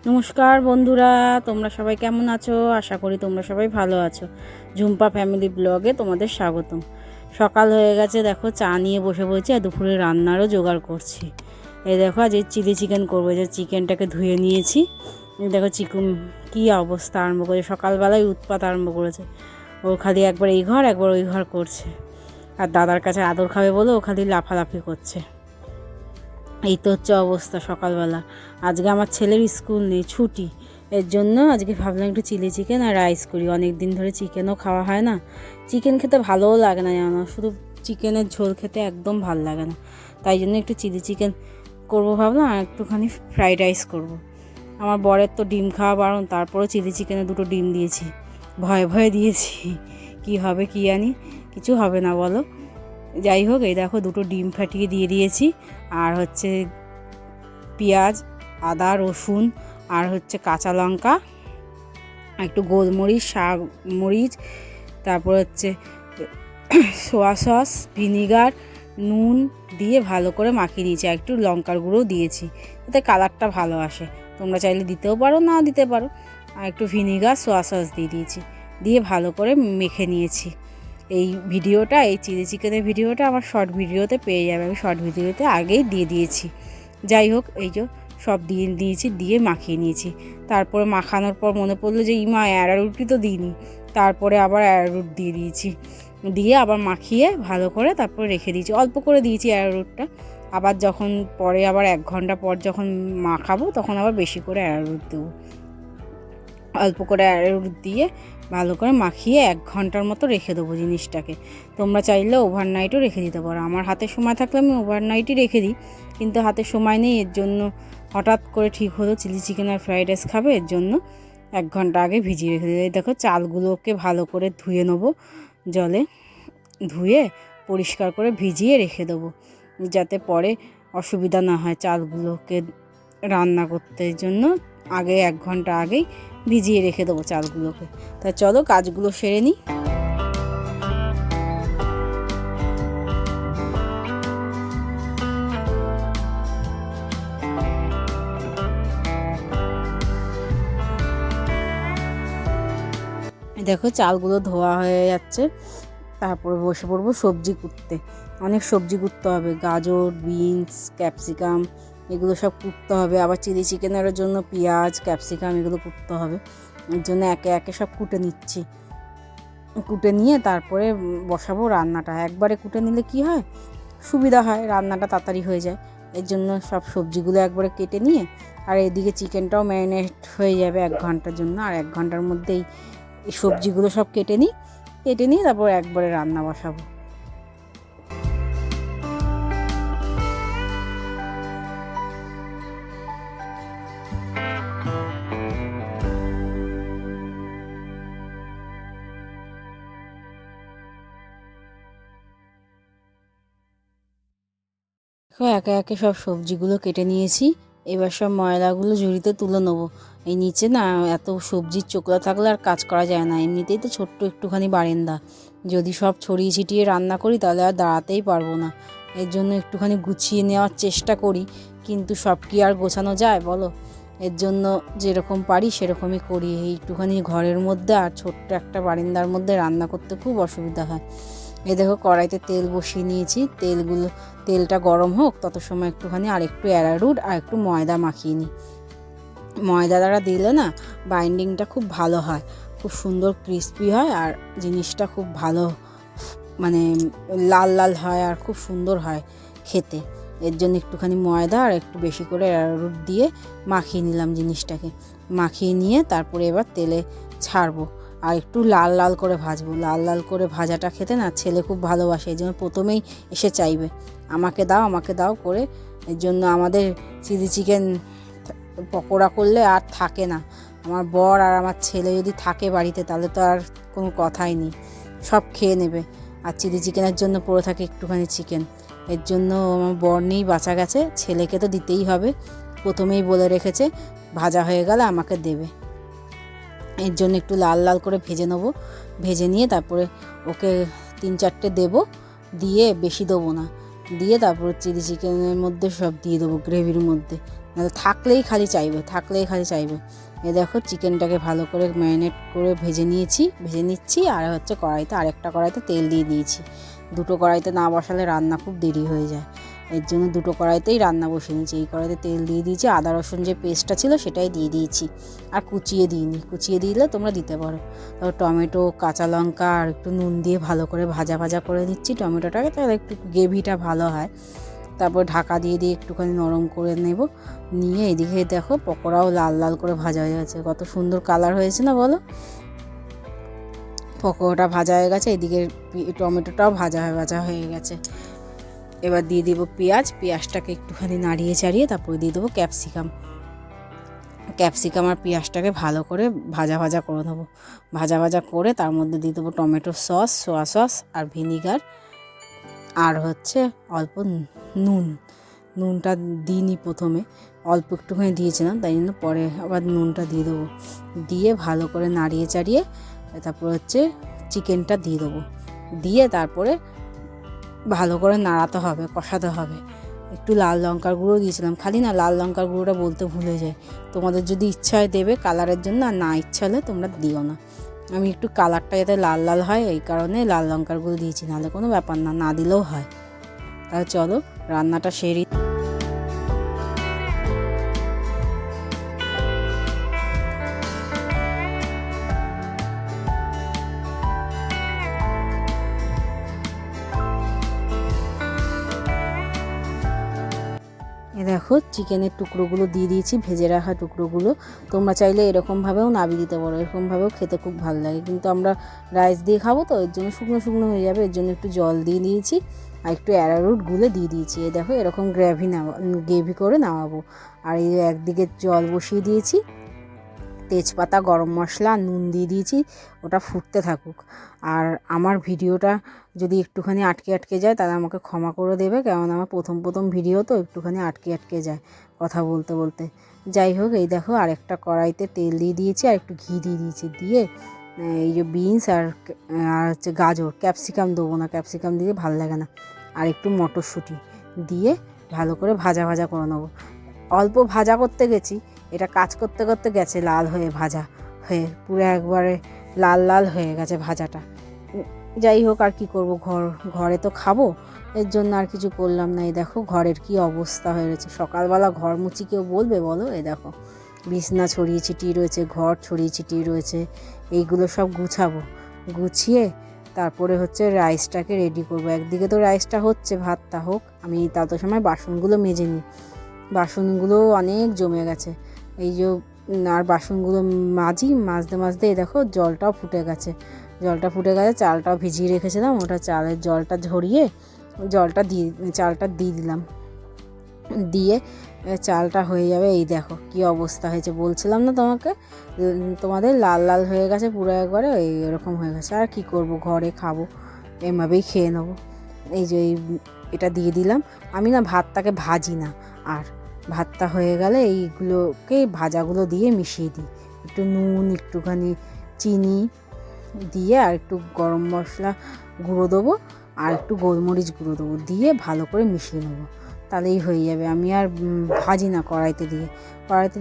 নমস্কার বন্ধুরা, তোমরা সবাই কেমন আছো? আশা করি তোমরা সবাই ভালো আছো। ঝুম্পা ফ্যামিলি ব্লগে তোমাদের স্বাগতম। সকাল হয়ে গেছে, দেখো চা নিয়ে বসে পড়েছি আর দুপুরে রান্নারও জোগাড় করছি। এই দেখো আজ এই চিলি চিকেন করবো, যে চিকেনটাকে ধুয়ে নিয়েছি। দেখো চিকেন কী অবস্থা আরম্ভ করেছে, সকালবেলায় উৎপাত আরম্ভ করেছে। ও খালি একবার এই ঘর একবার ওই ঘর করছে, আর দাদার কাছে আদর খাবে বলে ও খালি লাফালাফি করছে। এই তো হচ্ছে অবস্থা সকালবেলা। আজকে আমার ছেলের স্কুল নেই, ছুটি। এর জন্য আজকে ভাবলাম একটু চিলি চিকেন আর রাইস করি। অনেক দিন ধরে চিকেনও খাওয়া হয় না, চিকেন খেতে ভালোও লাগে না জানো, শুধু চিকেনের ঝোল খেতে একদম ভালো লাগে না। তাই জন্য একটু চিলি চিকেন করবো ভাবলাম, আর একটুখানি ফ্রাইড রাইস করব। আমার বরের তো ডিম খাওয়া বারণ, তারপরেও চিলি চিকেনে 2টো ডিম দিয়েছি, ভয়ে ভয়ে দিয়েছি। কি হবে কি জানি, কিছু হবে না বলো। যাই হোক, এই দেখো 2টো ডিম ফাটিয়ে দিয়ে দিয়েছি, আর হচ্ছে পেঁয়াজ, আদা, রসুন, আর হচ্ছে কাঁচা লঙ্কা, একটু গোলমরিচ, শাক মরিচ, তারপর হচ্ছে সোয়া সস, ভিনিগার, নুন দিয়ে ভালো করে মাখিয়ে নিয়েছি। আর একটু লঙ্কার গুঁড়োও দিয়েছি, এতে কালারটা ভালো আসে। তোমরা চাইলে দিতেও পারো, না দিতে পারো। আর একটু ভিনিগার, সোয়া সস দিয়ে দিয়েছি, দিয়ে ভালো করে মেখে নিয়েছি। এই ভিডিওটা, এই চিলি চিকেনের ভিডিওটা আমার শর্ট ভিডিওতে পেয়ে যাবে, আমি শর্ট ভিডিওতে আগেই দিয়ে দিয়েছি। যাই হোক, এই যে সব দিয়ে দিয়েছি, দিয়ে মাখিয়ে নিয়েছি। তারপরে মাখানোর পর মনে পড়লো যে ইমা অ্যারারুটই তো দিইনি, তারপরে আবার অ্যারারুট দিয়ে দিয়েছি, দিয়ে আবার মাখিয়ে ভালো করে তারপরে রেখে দিয়েছি। অল্প করে দিয়েছি অ্যারারুটটা, আবার যখন পরে আবার 1 ঘন্টা পর যখন মাখাবো তখন আবার বেশি করে অ্যারারুট দেবো। অল্প করে অ্যারারুট দিয়ে ভালো করে মাখিয়ে 1 ঘন্টার মতো রেখে দেবো জিনিসটাকে। তোমরা চাইলে ওভারনাইটও রেখে দিতে পারো। আমার হাতে সময় থাকলে আমি ওভারনাইটই রেখে দিই, কিন্তু হাতে সময় নেই। এর জন্য হঠাৎ করে ঠিক হলো চিলি চিকেন আর ফ্রাইড রাইস খাবে, এর জন্য 1 ঘন্টা আগে ভিজিয়ে রেখে দিই। দেখো চালগুলোকে ভালো করে ধুয়ে নেবো, জলে ধুয়ে পরিষ্কার করে ভিজিয়ে রেখে দেবো, যাতে পরে অসুবিধা না হয় চালগুলোকে রান্না করতে। এর জন্য আগে 1 ঘন্টা আগেই ভিজিয়ে রেখে দেবো চালগুলোকে। তা চলো কাজগুলো সেরে নিই। দেখো চালগুলো ধোয়া হয়ে যাচ্ছে, তারপরে বসে পড়বো সবজি কুটতে। অনেক সবজি কুটতে হবে, গাজর, বিনস, ক্যাপসিকাম, এগুলো সব কুটতে হবে। আবার চিলি চিকেনের জন্য পেঁয়াজ, ক্যাপসিকাম এগুলো কুটতে হবে। এর জন্য একে একে সব কুটে নিচ্ছি। কুটে নিয়ে তারপরে বসাবো রান্নাটা। একবারে কুটে নিলে কি হয়, সুবিধা হয়, রান্নাটা তাড়াতাড়ি হয়ে যায়। এর জন্য সব সবজিগুলো একবারে কেটে নিয়ে, আর এদিকে চিকেনটাও ম্যারিনেট হয়ে যাবে 1 ঘন্টার জন্য। আর 1 ঘন্টার মধ্যেই এই সবজিগুলো সব কেটে নিয়ে তারপর একবারে রান্না বসাবো। একে একে সব সবজিগুলো কেটে নিয়েছি, এবার সব ময়লাগুলো ঝুড়িতে তুলে নেবো। এই নিচে না এত সবজির চোকলা থাকলে আর কাজ করা যায় না। এমনিতেই তো ছোট্ট একটুখানি বারান্দা, যদি সব ছড়িয়ে ছিটিয়ে রান্না করি তাহলে আর দাঁড়াতেই পারবো না। এর জন্য একটুখানি গুছিয়ে নেওয়ার চেষ্টা করি, কিন্তু সব কি আর গোছানো যায় বলো। এর জন্য যেরকম পারি সেরকমই করি। এই একটুখানি ঘরের মধ্যে আর ছোট্ট একটা বারান্দার মধ্যে রান্না করতে খুব অসুবিধা হয়। এই দেখো কড়াইতে তেল বসিয়ে নিয়েছি, তেলটা গরম হোক তত সময় একটুখানি আর একটু অ্যারারুট আর একটু ময়দা মাখিয়ে নিই। ময়দা দ্বারা দিলে না বাইন্ডিংটা খুব ভালো হয়, খুব সুন্দর ক্রিস্পি হয়, আর জিনিসটা খুব ভালো মানে লাল লাল হয় আর খুব সুন্দর হয় খেতে। এর জন্য একটুখানি ময়দা আর একটু বেশি করে অ্যারারুট দিয়ে মাখিয়ে নিলাম জিনিসটাকে। মাখিয়ে নিয়ে তারপরে এবার তেলে ছাড়বো, আর একটু লাল লাল করে ভাজবো। লাল লাল করে ভাজাটা খেতে না ছেলে খুব ভালোবাসে, এই জন্য প্রথমেই এসে চাইবে আমাকে দাও করে। এর জন্য আমাদের চিলি চিকেন পকোড়া করলে আর থাকে না। আমার বর আর আমার ছেলে যদি থাকে বাড়িতে তাহলে তো আর কোনো কথাই নেই, সব খেয়ে নেবে। আর চিলি চিকেনের জন্য পড়ে থাকে একটুখানি চিকেন। এর জন্য আমার বর নেই, বাঁচা গেছে, ছেলেকে তো দিতেই হবে। প্রথমেই বলে রেখেছে ভাজা হয়ে গেলে আমাকে দেবে। এর জন্য একটু লাল লাল করে ভেজে নেবো। ভেজে নিয়ে তারপরে ওকে 3-4টে দেবো, দিয়ে বেশি দেবো না, দিয়ে তারপর চিলি চিকেনের মধ্যে সব দিয়ে দেবো, গ্রেভির মধ্যে নাহলে থাকলেই খালি চাইবে। এ দেখো চিকেনটাকে ভালো করে ম্যারিনেট করে ভেজে নিচ্ছি। আর হচ্ছে কড়াইতে আরেকটা কড়াইতে তেল দিয়ে দিয়েছি। দুটো কড়াইতে না বসালে রান্না খুব দেরি হয়ে যায়, এর জন্য দুটো কড়াইতেই রান্না বসিয়ে নিয়েছি। এই কড়াইতে তেল দিয়ে দিয়েছি, আদা রসুন যে পেস্টটা ছিল সেটাই দিয়ে দিয়েছি, আর কুচিয়ে দিলে তোমরা দিতে পারো। তারপর টমেটো, কাঁচা লঙ্কা আর একটু নুন দিয়ে ভালো করে ভাজা করে দিচ্ছি টমেটোটাকে, তাহলে একটু গ্রেভিটা ভালো হয়। তারপর ঢাকা দিয়ে একটুখানি নরম করে নিয়ে এদিকে দেখো পকোড়াও লাল করে ভাজা হয়ে গেছে। কত সুন্দর কালার হয়েছে না বলো? পকোড়াটা ভাজা হয়ে গেছে, এদিকে টমেটোটাও ভাজা হয়ে গেছে। এবার দিয়ে দেবো পেঁয়াজটাকে একটুখানি নাড়িয়ে চাড়িয়ে তারপরে দিয়ে দেবো ক্যাপসিকাম আর পেঁয়াজটাকে ভালো করে ভাজা করে নেবো। ভাজা করে তার মধ্যে দিয়ে দেবো টমেটো সস, সোয়া সস আর ভিনিগার, আর হচ্ছে অল্প নুনটা দিইনি প্রথমে, অল্প একটুখানি দিয়েছিলাম, তাই জন্য পরে আবার নুনটা দিয়ে দেবো। দিয়ে ভালো করে নাড়িয়ে চাড়িয়ে তারপর হচ্ছে চিকেনটা দিয়ে দেবো। দিয়ে তারপরে ভালো করে নাড়াতে হবে, কষাতে হবে। একটু লাল লঙ্কার গুঁড়ো দিয়েছিলাম, খালি না লাল লঙ্কার গুঁড়োটা বলতে ভুলে যাই। তোমাদের যদি ইচ্ছা হয় দেবে কালারের জন্য, আর না ইচ্ছা হলে তোমরা দিও না। আমি একটু কালারটা যাতে লাল হয় এই কারণে লাল লঙ্কার গুঁড়ো দিয়েছি, নাহলে কোনো ব্যাপার না দিলেও হয়। তাহলে চলো রান্নাটা সেরে। দেখো চিকেনের টুকরোগুলো দিয়ে দিয়েছি, ভেজে রাখা টুকরোগুলো। তোমরা চাইলে এরকমভাবেও নামিয়ে দিতে পারো, এরকমভাবেও খেতে খুব ভালো লাগে, কিন্তু আমরা রাইস দিয়ে খাবো তো এর জন্য শুকনো হয়ে যাবে, এর জন্য একটু জল দিয়ে দিয়েছি আর একটু অ্যারারুট গুলে দিয়ে দিয়েছি। এই দেখো এরকম গ্রেভি করে নামাবো। আর এই একদিকে জল বসিয়ে দিয়েছি, তেজপাতা, গরম মশলা, নুন দিয়ে দিয়েছি, ওটা ফুটতে থাকুক। আর আমার ভিডিওটা যদি একটুখানি আটকে যায় তাহলে আমাকে ক্ষমা করে দেবে, কারণ আমার প্রথম ভিডিও তো একটুখানি আটকে যায় কথা বলতে। যাই হোক, এই দেখো আরেকটা কড়াইতে তেল দিয়ে দিয়েছি আর একটু ঘি দিয়ে দিয়েছি। দিয়ে এই যে বিনস আর হচ্ছে গাজর, ক্যাপসিকাম দেবো না, ক্যাপসিকাম দিয়ে ভালো লাগে না, আর একটু মটরশুঁটি দিয়ে ভালো করে ভাজা করে নেবো। অল্প ভাজা করতে গেছি, এটা কাজ করতে গেছে লাল হয়ে ভাজা হয়ে পুরো একবারে লাল হয়ে গেছে ভাজাটা। যাই হোক, আর কি করব, ঘরে তো খাবো, এর জন্য আর কিছু করলাম না। এই দেখো ঘরের কি অবস্থা হয়েছে, সকালবেলা ঘর মুছি কেউ বলবে বলো? এই দেখো বিছনা ছড়িয়ে ছিটিয়ে রয়েছে, ঘর ছড়িয়ে ছিটিয়ে রয়েছে, এইগুলো সব গুছিয়ে তারপরে হচ্ছে রাইসটাকে রেডি করব। একদিকে তো রাইসটা হচ্ছে, ভাতটা হোক, আমি তত সময় বাসনগুলো মেজে নিই। বাসনগুলো অনেক জমে গেছে, এই যে আর বাসনগুলো মাজতে এই দেখো জলটাও ফুটে গেছে। চালটাও ভিজিয়ে রেখেছিলাম, ওটা চালের জলটা ঝরিয়ে চালটা দিয়ে দিলাম। দিয়ে চালটা হয়ে যাবে। এই দেখো কি অবস্থা হয়েছে, বলছিলাম না তোমাদের লাল হয়ে গেছে পুরো একবারে, এরকম হয়ে গেছে। আর কি করব, ঘরে খাবো, এভাবেই খেয়ে নেবো। এই যে এটা দিয়ে দিলাম। আমি না ভাতটাকে ভাজি না, আর ভাতটা হয়ে গেলে এইগুলোকে ভাজাগুলো দিয়ে মিশিয়ে দিই। একটু নুন, একটুখানি চিনি দিয়ে আর একটু গরম মশলা গুঁড়ো দেবো আর একটু গোলমরিচ গুঁড়ো দেবো, দিয়ে ভালো করে মিশিয়ে নেবো, তাহলেই হয়ে যাবে। আমি আর ভাজি না কড়াইতে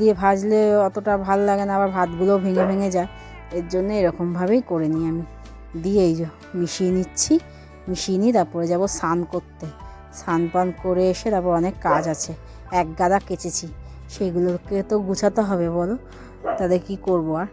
দিয়ে ভাজলে অতটা ভাল লাগে না, আবার ভাতগুলোও ভেঙে যায়, এর জন্য এরকমভাবেই করে নিই আমি। দিয়ে এই যে মিশিয়ে নিয়ে তারপরে যাব স্নান করতে। স্নান পান করে এসে তারপর অনেক কাজ আছে, এক গাদা কেচেছি, সেগুলোকে তো গুছাতে হবে বলো, তাদের কি করব। আর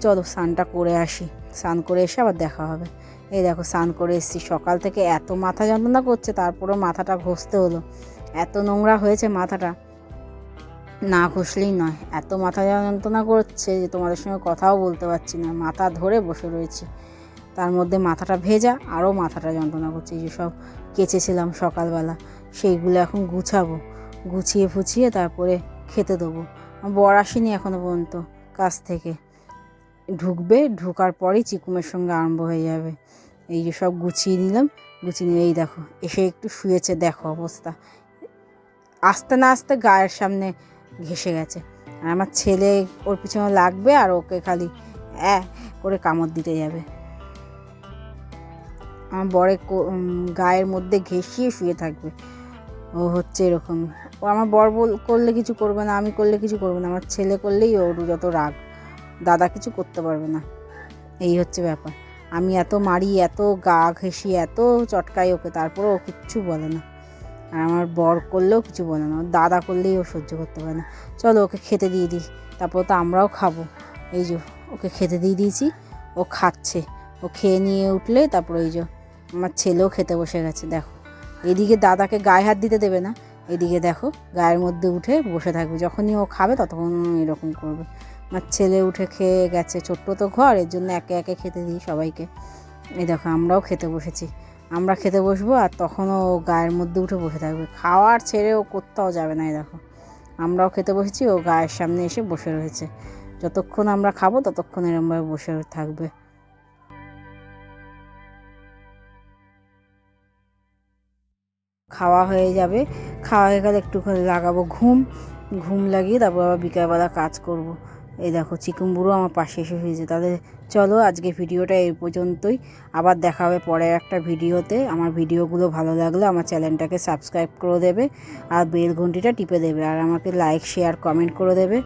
চলো স্নানটা করে আসি, স্নান করে এসে আবার দেখা হবে। এই দেখো স্নান করে এসেছি, সকাল থেকে এত মাথা যন্ত্রণা করছে, তারপরেও মাথাটা ঘষতে হলো, এত নোংরা হয়েছে মাথাটা, না ঘষলেই নয়। এত মাথা যন্ত্রণা করছে যে তোমাদের সঙ্গে কথাও বলতে পারছি না, মাথা ধরে বসে রয়েছি, তার মধ্যে মাথাটা ভেজা, আরও মাথাটা যন্ত্রণা করছে। এই যে সব কেচেছিলাম সকালবেলা, সেইগুলো এখন গুছিয়ে ফুছিয়ে তারপরে খেতে দেবো। বর আসেনি এখনও পর্যন্ত কাজ থেকে, ঢোকার পরেই চিকুমের সঙ্গে আরম্ভ হয়ে যাবে। এই যে সব গুছিয়ে নিয়ে এই দেখো এসে একটু শুয়েছে, দেখো অবস্থা, আস্তে না আস্তে গায়ের সামনে ঘেঁষে গেছে। আর আমার ছেলে ওর পিছনে লাগবে আর ওকে খালি করে কামড় দিতে যাবে। আমার বরের গায়ের মধ্যে ঘেঁষিয়ে শুয়ে থাকবে, ও হচ্ছে এরকমই। ও আমার বর করলে কিছু করবে না, আমি করলে কিছু করবে না, আমার ছেলে করলেই ওর যত রাগ, দাদা কিছু করতে পারবে না, এই হচ্ছে ব্যাপার। আমি এত মারি, এত গা ঘেঁষি, এত চটকাই ওকে, তারপরে ও কিচ্ছু বলে না। আর আমার বর করলেও কিছু বলে না, দাদা করলেই ও সহ্য করতে পারে না। চলো ওকে খেতে দিয়ে দিই, তারপর তো আমরাও খাবো। এই যে ওকে খেতে দিয়ে দিয়েছি, ও খাচ্ছে। ও খেয়ে নিয়ে উঠলে তারপর এই যে আমার ছেলেও খেতে বসে গেছে। দেখো এদিকে দাদাকে গায়ে হাত দিতে দেবে না, এদিকে দেখো গায়ের মধ্যে উঠে বসে থাকবে, যখনই ও খাবে ততক্ষণ এরকম করবে। আমার ছেলে উঠে খেয়ে গেছে, ছোট্ট তো ঘর, এর জন্য একে একে খেতে দিই সবাইকে। এই দেখো আমরাও খেতে বসেছি, আমরা খেতে বসবো আর তখনও ও গায়ের মধ্যে উঠে বসে থাকবে, খাওয়ার ছেড়ে ও কোথাও যাবে না। এই দেখো আমরাও খেতে বসেছি, ও গায়ের সামনে এসে বসে রয়েছে, যতক্ষণ আমরা খাবো ততক্ষণ এরমভাবে বসে থাকবে। খাওয়া হয়ে যাবে, খাওয়া হয়ে গেলে একটুখানি লাগাবো ঘুম, ঘুম লাগিয়ে তারপর আবার বিকালবেলা কাজ করব। এই দেখো চিকুন বুড়ো আমার পাশে এসে হয়েছে। তাহলে চলো আজকে ভিডিওটা এই পর্যন্তই, আবার দেখা হবে পরের একটা ভিডিওতে। আমার ভিডিওগুলো ভালো লাগলে আমার চ্যানেলটাকে সাবস্ক্রাইব করে দেবে আর বেল ঘন্টিটা টিপে দেবে, আর আমাকে লাইক শেয়ার কমেন্ট করে দেবে,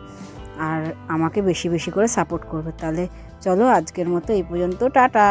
আর আমাকে বেশি বেশি করে সাপোর্ট করবে। তাহলে চলো আজকের মতো এই পর্যন্ত, টাটা।